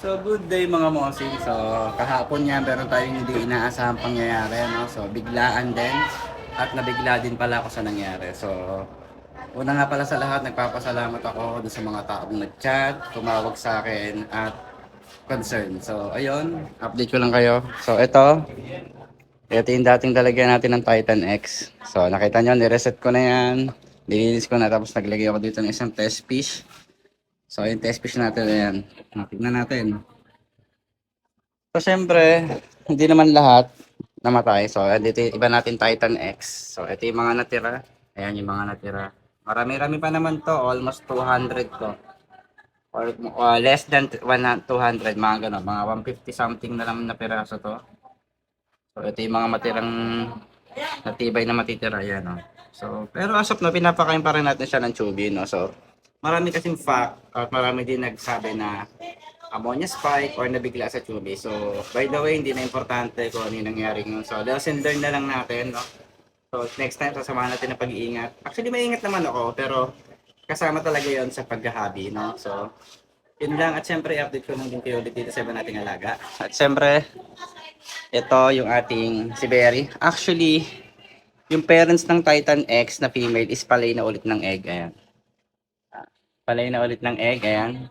So, good day mga mosing. So, kahapon nga meron tayong hindi inaasahang pangyayari, no? So, biglaan din. At nabigla din pala ako sa nangyari. So, una nga pala sa lahat, nagpapasalamat ako sa mga taong nag-chat, tumawag sa akin, at concern. So, ayun, update ko lang kayo. So, ito yung dating lalagyan natin ng Titan X. So, nakita nyo, nireset ko na yan. Nilinis ko na, tapos naglagay ako dito ng isang test piece. So, yung test piece natin, ayan. Tignan natin. So, syempre, hindi naman lahat namatay. So, dito yung iba natin Titan X. So, ito yung mga natira. Ayan yung mga natira. Marami-rami pa naman to. Almost 200 to. Or less than 200, mga gano'n. Mga 150 something na lang na piraso to. So, ito yung mga matirang natibay na matitira. Ayan, no? So, pero as of no, pinapakain pa rin natin siya ng chubby, no? So, marami kasing fact at marami din nagsabi na ammonia spike or nabigla sa tubig. So, by the way, hindi na importante kung ano yung nangyari ngayon. So, lesson learn na lang natin, no? So, next time, sasamahan natin ng pag-iingat. Actually, maingat naman ako, pero kasama talaga yon sa paghahabi, no? So, yun lang. At syempre, update ko lang din kayo ulit dito sa iba nating alaga. At syempre, ito yung ating si Berry. Actually, yung parents ng Titan X na female is palay na ulit ng egg. Ayan. Palay na ulit ng egg. Ayan.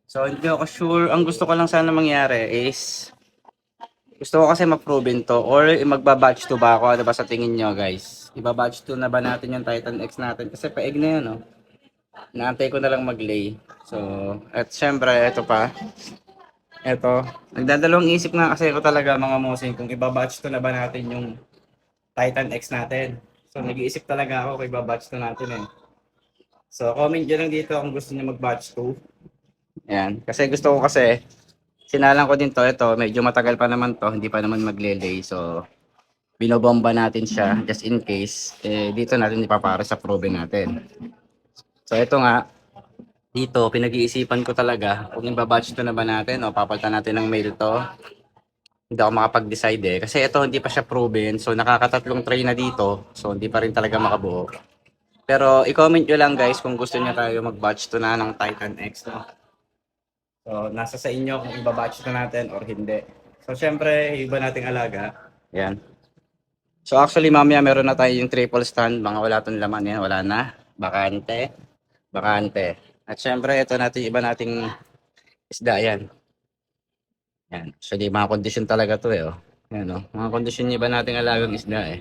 So, hindi ako sure. Ang gusto ko lang sana mangyari is gusto ko kasi ma-proven to or magba-batch to ba ako? Ano ba sa tingin nyo, guys? Iba-batch to na ba natin yung Titan X natin? Kasi paeg na yun, no? Naantay ko na lang mag-lay. So, at syempre, ito pa. Ito. Nagdadalawang isip nga kasi ako talaga mga mosing kung iba-batch to na ba natin yung Titan X natin. So, nag-iisip talaga ako kung iba-batch to natin eh. So, comment nyo lang dito kung gusto nyo mag-batch to. Ayan. Kasi gusto ko kasi sinalang ko din to, ito, medyo matagal pa naman to, hindi pa naman magle-lay. So, binobomba natin siya just in case. Eh, dito natin ipapara sa probe natin. So, ito nga, dito, pinag-iisipan ko talaga kung ibabatch to na ba natin o papalitan natin ng mail to. Hindi ako makapag-decide eh. Kasi ito, hindi pa siya proven. So, nakakatatlong try na dito. So, hindi pa rin talaga makabuo. Pero, i-comment nyo lang guys kung gusto nyo tayo mag-batch to na ng Titan X. No? So, nasa sa inyo kung ibabatch na natin or hindi. So, syempre, iba nating alaga. Yan. So, actually, mamaya meron na tayo yung triple stand. Mga wala tong laman yan. Wala na. Bakante. Bakante. At syempre, ito natin iba nating isda yan. Yan. Actually, mga kondisyon talaga to eh. Oh. Yan, oh. Mga kondisyon yung iba nating alagang isda eh.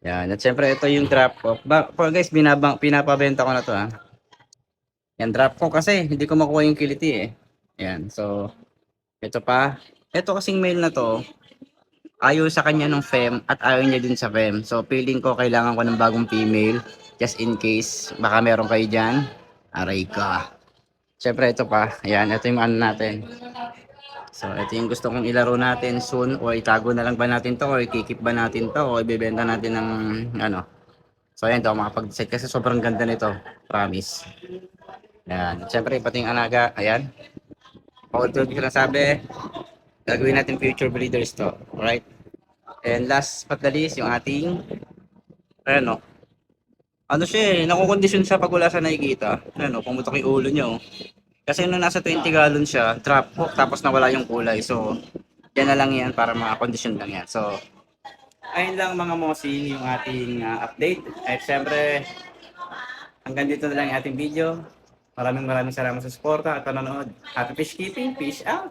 Yan. At syempre, ito yung drop off. Guys, pinapabenta ko na to ha. Yan, drop ko kasi hindi ko makuha yung kiliti eh. Yan. So, ito pa. Ito kasing mail na to, ayaw sa kanya ng fem at ayaw niya din sa fem. So, feeling ko kailangan ko ng bagong female just in case baka meron kayo dyan. Aray ka. Siyempre, ito pa. Ayan, ito yung ano natin. So, ito yung gusto kong ilaro natin soon o itago na lang ba natin to o ikikip ba natin to o ibebenta natin ng ano. So, ayan to, makapag-decide kasi sobrang ganda nito. Promise. Ayan. Siyempre, pati yung anaga. Ayan. Paulit-ulit ko na sabi, gagawin natin future breeders to. Alright? And last but the least, yung ating, ano, ano siya eh, nakukondisyon siya pag wala siya nakikita. Ano, pumutok yung ulo niya oh. Kasi nung nasa 20 gallon siya, drop hook, tapos nawala yung kulay. So, yan na lang yan para makakondisyon lang yan. So, ayun lang mga mosing yung ating update. At syempre, hanggang dito na lang yung ating video. Maraming salamat sa suporta at panonood. Happy fish keeping, fish out!